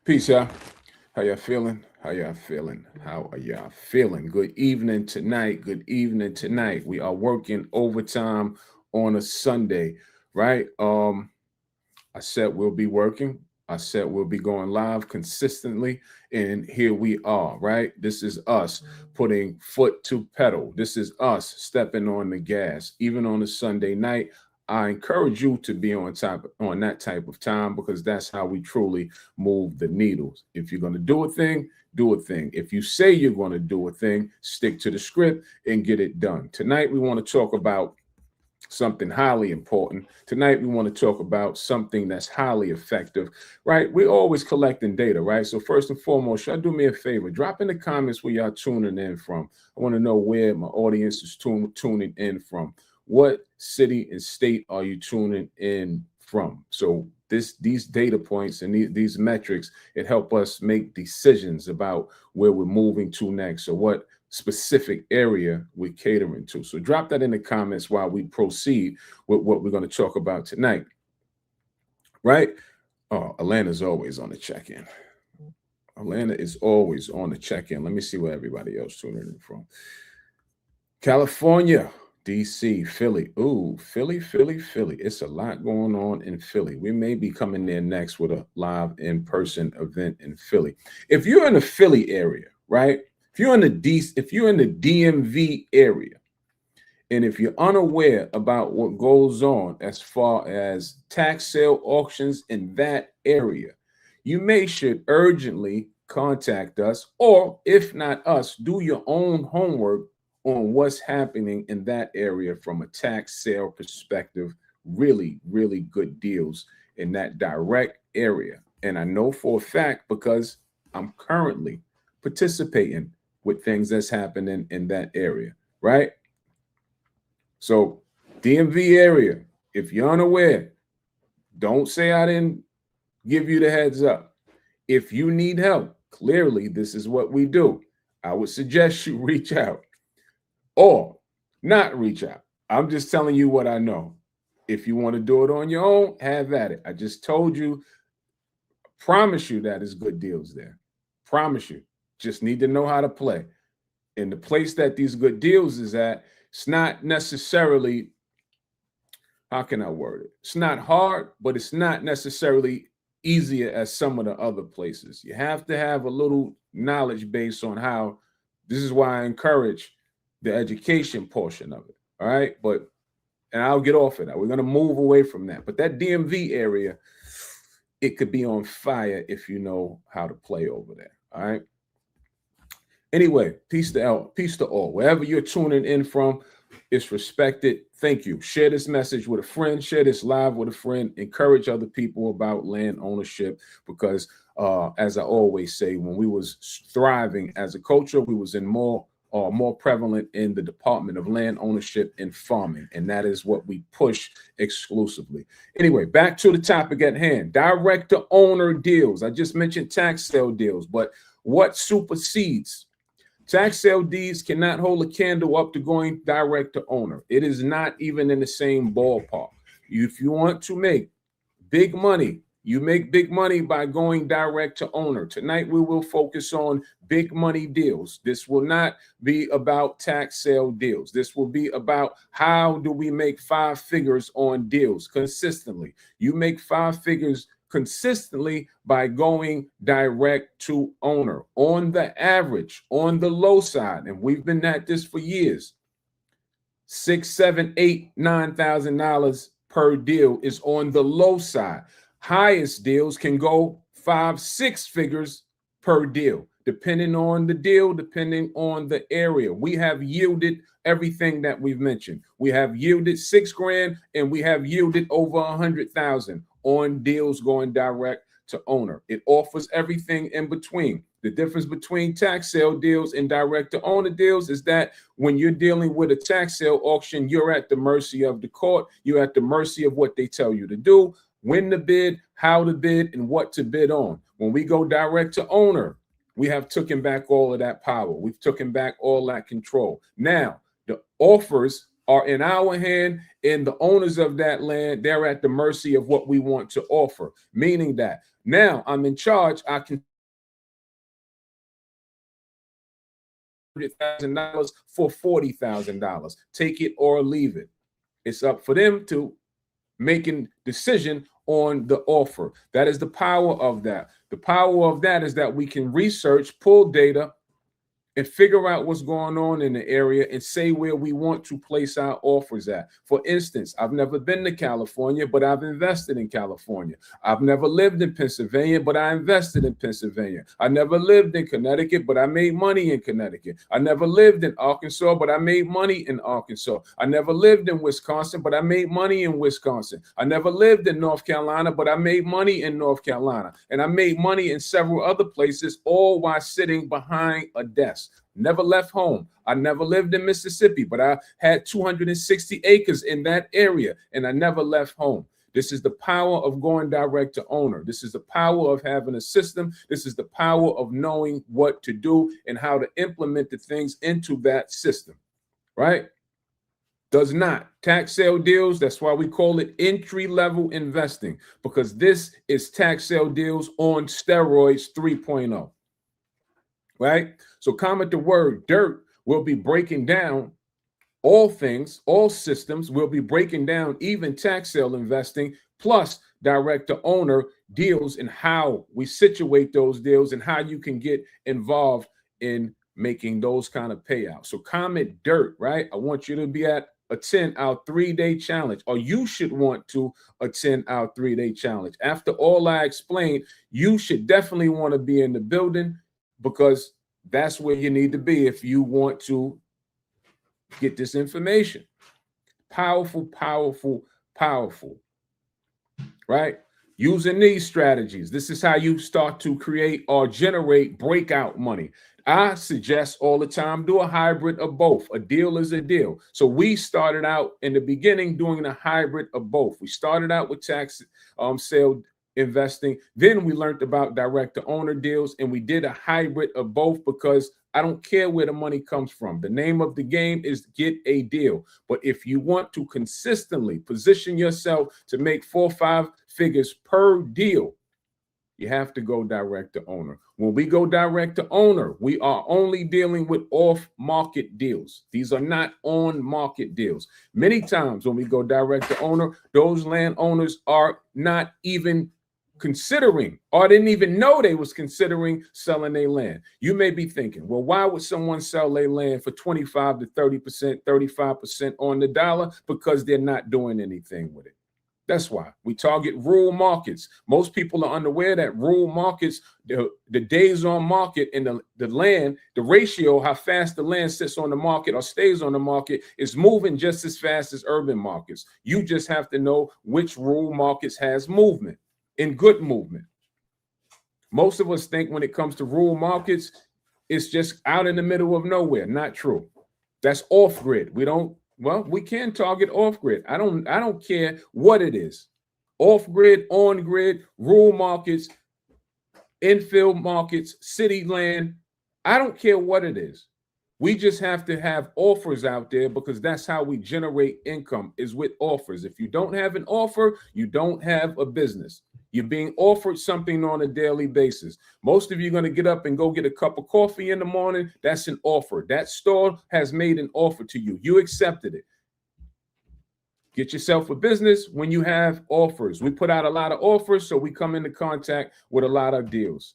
Peace, y'all. How y'all feeling? How y'all feeling? How are y'all feeling? Good evening tonight. Good evening tonight. We are working overtime on a Sunday, right? I said we'll be working. I said we'll be going live consistently, and here we are, right? This is us putting foot to pedal. This is us stepping on the gas, even on a Sunday night. I encourage you to be on that type of time because that's how we truly move the needles. If you're going to do a thing, do a thing. If you say you're going to do a thing, stick to the script and get it done. Tonight we want to talk about something highly important. Tonight, we want to talk about something that's highly effective, right? We're always collecting data, right? So, first and foremost, y'all do me a favor. Drop in the comments where y'all tuning in from. I want to know where my audience is tuning in from. What city and state are you tuning in from? So, these data points and these metrics, it help us make decisions about where we're moving to next. So, what specific area we're catering to. So drop that in the comments while we proceed with what we're going to talk about tonight. Right? Oh, Atlanta's always on the check-in. Atlanta is always on the check-in. Let me see where everybody else tuning in from. California, DC, Philly. Ooh, Philly. It's a lot going on in Philly. We may be coming there next with a live in-person event in Philly. If you're in the Philly area, right? If you're in the DMV area, and if you're unaware about what goes on as far as tax sale auctions in that area, you may should urgently contact us, or if not us, do your own homework on what's happening in that area from a tax sale perspective. Really, really good deals in that direct area. And I know for a fact because I'm currently participating with things that's happening in that area, right? So, DMV area, if you're unaware, don't say I didn't give you the heads up. If you need help, clearly this is what we do. I would suggest you reach out or not reach out. I'm just telling you what I know. If you want to do it on your own, have at it. I just told you, promise you that is good deals there. Promise you. Just need to know how to play. And the place that these good deals is at, it's not necessarily, how can I word it? It's not hard, but it's not necessarily easier as some of the other places. You have to have a little knowledge base on how. This is why I encourage the education portion of it. All right. And I'll get off of that. We're going to move away from that. But that DMV area, it could be on fire if you know how to play over there. All right. Anyway, peace to all. Wherever you're tuning in from, it's respected. Thank you. Share this message with a friend. Share this live with a friend. Encourage other people about land ownership because, as I always say, when we was thriving as a culture, we was in more prevalent in the Department of Land Ownership and Farming, and that is what we push exclusively. Anyway, back to the topic at hand: direct to owner deals. I just mentioned tax sale deals, but what supersedes? Tax sale deeds cannot hold a candle up to going direct to owner. It is not even in the same ballpark. If you want to make big money, you make big money by going direct to owner. Tonight, we will focus on big money deals. This will not be about tax sale deals. This will be about how do we make 5 figures on deals consistently. You make 5 figures consistently by going direct to owner. On the average, on the low side, and we've been at this for years, $6, $7, $8, $9,000 per deal is on the low side. Highest deals can go 5, 6 figures per deal, depending on the deal, depending on the area. We have yielded everything that we've mentioned. We have yielded $6,000 and we have yielded over 100,000 on deals going direct to owner. It offers everything in between. The difference between tax sale deals and direct to owner deals is that when you're dealing with a tax sale auction, you're at the mercy of the court. You're at the mercy of what they tell you to do, when to bid, how to bid, and what to bid on. When we go direct to owner, we have taken back all of that power. We've taken back all that control. Now, the offers are in our hand, and the owners of that land, they're at the mercy of what we want to offer, meaning that Now I'm in charge. I can $100,000 for $40,000. Take it or leave it. It's up for them to making decision on the offer. That is the power of that. The power of that is that we can research, pull data, and figure out what's going on in the area and say where we want to place our offers at. For instance, I've never been to California, but I've invested in California. I've never lived in Pennsylvania, but I invested in Pennsylvania. I never lived in Connecticut, but I made money in Connecticut. I never lived in Arkansas, but I made money in Arkansas. I never lived in Wisconsin, but I made money in Wisconsin. I never lived in North Carolina, but I made money in North Carolina. And I made money in several other places, all while sitting behind a desk. Never left home. I never lived in Mississippi, but I had 260 acres in that area, and I never left home. This is the power of going direct to owner. This is the power of having a system. This is the power of knowing what to do and how to implement the things into that system, right? Does not. Tax sale deals, that's why we call it entry-level investing, because this is tax sale deals on steroids 3.0. Right? So comment the word dirt. We'll be breaking down all things, all systems. We'll be breaking down even tax sale investing plus direct to owner deals and how we situate those deals and how you can get involved in making those kind of payouts. So comment dirt, right? I want you to attend our 3-day challenge, or you should want to attend our 3-day challenge. After all I explained, you should definitely want to be in the building, because that's where you need to be if you want to get this information. Powerful, powerful, powerful, right? Using these strategies, this is how you start to create or generate breakout money. I suggest all the time, do a hybrid of both. A deal is a deal. So we started out in the beginning doing a hybrid of both. We started out with tax sale investing. Then we learned about direct to owner deals, and we did a hybrid of both, because I don't care where the money comes from. The name of the game is get a deal. But if you want to consistently position yourself to make 4 or 5 figures per deal, you have to go direct to owner. When we go direct to owner, we are only dealing with off-market deals. These are not on-market deals. Many times when we go direct to owner, those landowners are not even considering, or didn't even know they was considering selling their land. You may be thinking, well, why would someone sell their land for 25 to 30%, 35% on the dollar? Because they're not doing anything with it. That's why we target rural markets. Most people are unaware that rural markets, the days on market and the land, the ratio, how fast the land sits on the market or stays on the market, is moving just as fast as urban markets. You just have to know which rural markets has movement, in good movement. Most of us think when it comes to rural markets, it's just out in the middle of nowhere. Not true. That's off grid. We can target off grid. I don't care what it is. Off grid, on grid, rural markets, infill markets, city land. I don't care what it is. We just have to have offers out there, because that's how we generate income, is with offers. If you don't have an offer, you don't have a business. You're being offered something on a daily basis. Most of you are going to get up and go get a cup of coffee in the morning. That's an offer. That store has made an offer to you. You accepted it. Get yourself a business when you have offers. We put out a lot of offers, so we come into contact with a lot of deals.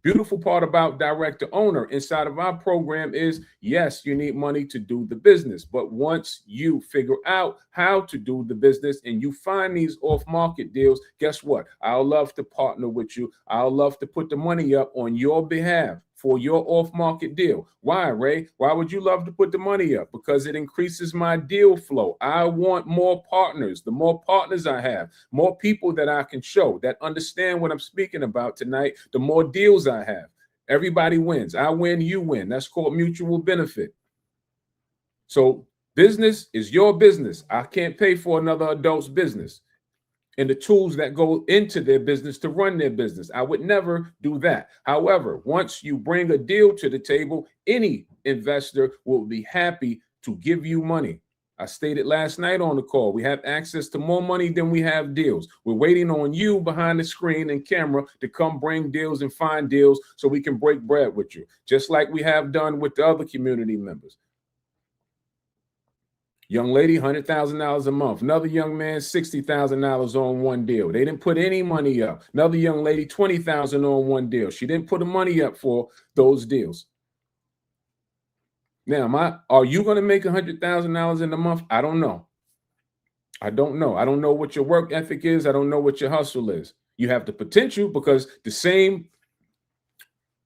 Beautiful part about direct to owner inside of our program is, yes, you need money to do the business. But once you figure out how to do the business and you find these off-market deals, guess what? I'll love to partner with you. I'll love to put the money up on your behalf for your off-market deal. Why, Ray? Why would you love to put the money up? Because it increases my deal flow. I want more partners. The more partners I have, more people that I can show that understand what I'm speaking about tonight, the more deals I have. Everybody wins. I win, you win. That's called mutual benefit. So business is your business. I can't pay for another adult's business and the tools that go into their business to run their business. I would never do that. However, once you bring a deal to the table, any investor will be happy to give you money. I stated last night on the call, we have access to more money than we have deals. We're waiting on you behind the screen and camera to come bring deals and find deals so we can break bread with you, just like we have done with the other community members. Young lady, $100,000 a month. Another young man, $60,000 on one deal. They didn't put any money up. Another young lady, $20,000 on one deal. She didn't put the money up for those deals. Now, are you going to make $100,000 in a month? I don't know. I don't know. I don't know what your work ethic is. I don't know what your hustle is. You have the potential because the same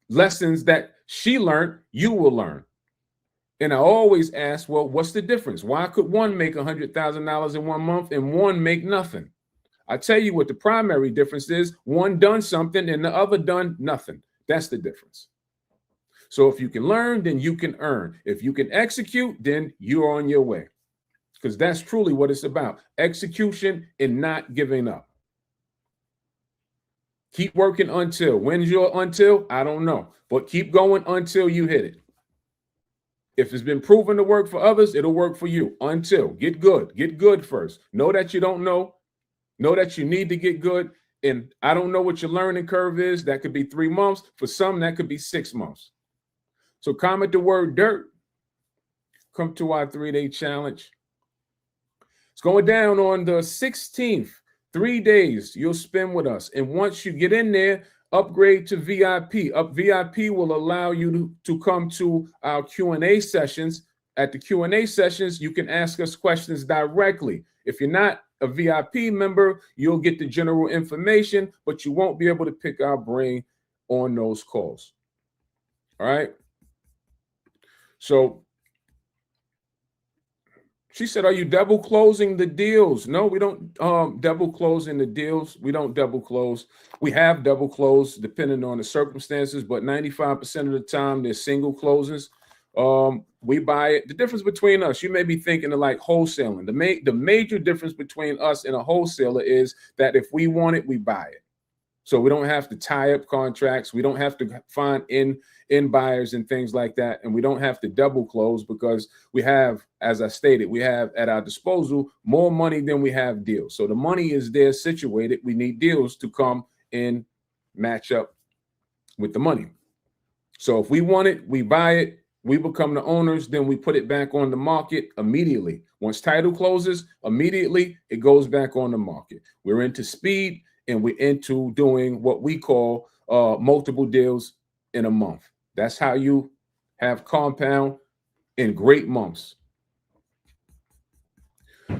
lessons that she learned, you will learn. And I always ask, well, what's the difference? Why could one make $100,000 in 1 month and one make nothing? I tell you what the primary difference is. One done something and the other done nothing. That's the difference. So if you can learn, then you can earn. If you can execute, then you're on your way. Because that's truly what it's about. Execution and not giving up. Keep working until. When's your until? I don't know. But keep going until you hit it. If it's been proven to work for others, it'll work for you. Until. Get good. Get good first. Know that you don't know. Know that you need to get good. And I don't know what your learning curve is. That could be 3 months. For some, that could be 6 months. So comment the word dirt. Come to our 3-day challenge. It's going down on the 16th. 3 days you'll spend with us. And once you get in there, upgrade to VIP. VIP will allow you to come to our Q&A sessions. At the Q&A sessions, you can ask us questions directly. If you're not a VIP member, you'll get the general information, but you won't be able to pick our brain on those calls. All right? So she said, are you double closing the deals? No, we don't double close in the deals. We don't double close. We have double close depending on the circumstances, but 95% of the time they're single closings. We buy it. The difference between us, you may be thinking of like wholesaling. The major difference between us and a wholesaler is that if we want it, we buy it. So we don't have to tie up contracts. We don't have to find in buyers and things like that. And we don't have to double close because we have, as I stated, we have at our disposal more money than we have deals. So the money is there situated. We need deals to come and match up with the money. So if we want it, we buy it. We become the owners. Then we put it back on the market immediately. Once title closes, immediately it goes back on the market. We're into speed. And we're into doing what we call multiple deals in a month. That's how you have compound in great months.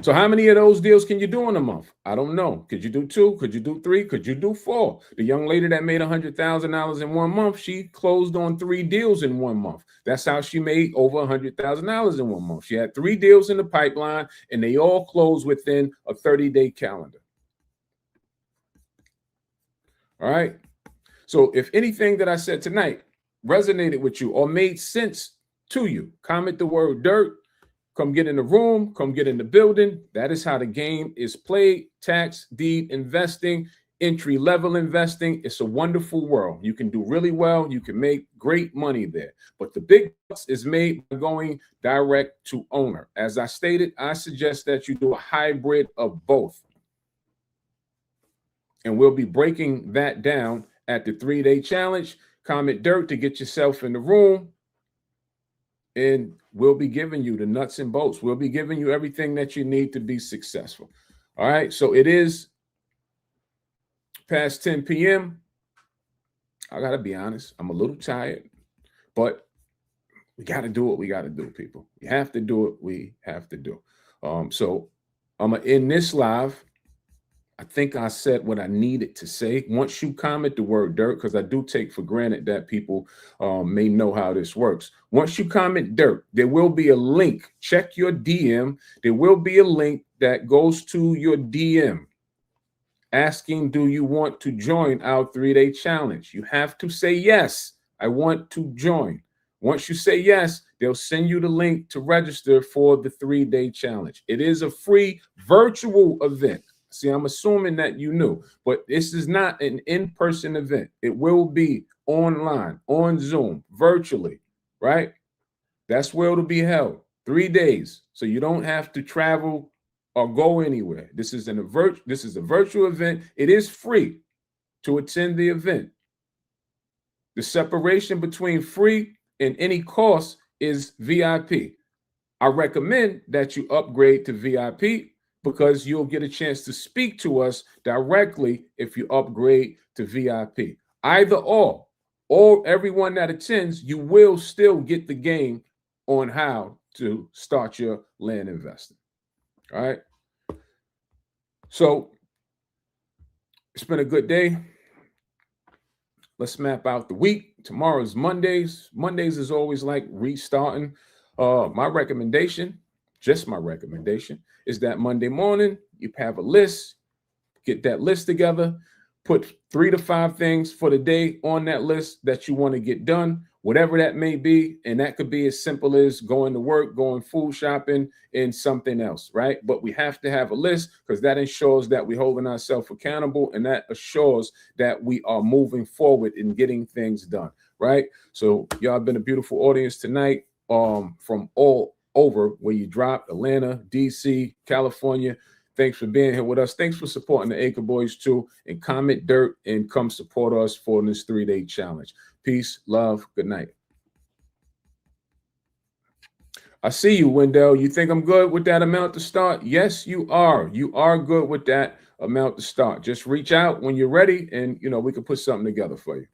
So how many of those deals can you do in a month? I don't know. Could you do 2? Could you do 3? Could you do 4? The young lady that made $100,000 in 1 month, she closed on 3 deals in 1 month. That's how she made over $100,000 in 1 month. She had 3 deals in the pipeline, and they all closed within a 30-day calendar. All right. So if anything that I said tonight resonated with you or made sense to you, comment the word dirt. Come get in the room. Come get in the building. That is how the game is played. Tax deed investing, entry level investing. It's a wonderful world. You can do really well. You can make great money there. But the big bucks is made by going direct to owner. As I stated, I suggest that you do a hybrid of both. And we'll be breaking that down at the 3-day challenge. Comment dirt to get yourself in the room. And we'll be giving you the nuts and bolts. We'll be giving you everything that you need to be successful. All right. So it is past 10 p.m. I got to be honest. I'm a little tired, but we got to do what we got to do, people. We have to do what we have to do. So I'm going to end this live. I think I said what I needed to say. Once you comment the word dirt, because I do take for granted that people may know how this works. Once you comment dirt, there will be a link. Check your DM. There will be a link that goes to your DM asking, do you want to join our 3-day challenge? You have to say yes. I want to join. Once you say yes, they'll send you the link to register for the 3-day challenge. It is a free virtual event. See, I'm assuming that you knew, but this is not an in-person event. It will be online, on Zoom, virtually, right? That's where it'll be held. 3 days. So you don't have to travel or go anywhere. This is a virtual event. It is free to attend the event. The separation between free and any cost is VIP. I recommend that you upgrade to VIP because you'll get a chance to speak to us directly if you upgrade to VIP. Either or everyone that attends, you will still get the game on how to start your land investing. All right. So it's been a good day. Let's map out the week. Tomorrow's Mondays. Mondays is always like restarting. My recommendation, just my recommendation, is that Monday morning you have a list, get that list together, put 3 to 5 things for the day on that list that you want to get done, whatever that may be. And that could be as simple as going to work, going food shopping, and something else, right? But we have to have a list because that ensures that we're holding ourselves accountable, and that assures that we are moving forward in getting things done, right? So y'all have been a beautiful audience tonight from all over where you dropped: Atlanta, DC, California. Thanks for being here with us. Thanks for supporting the Acre Boys too. And comment dirt and come support us for this 3-day challenge. Peace, love, good night. I see you, Wendell. You think I'm good with that amount to start? Yes, you are. You are good with that amount to start. Just reach out when you're ready, and we can put something together for you.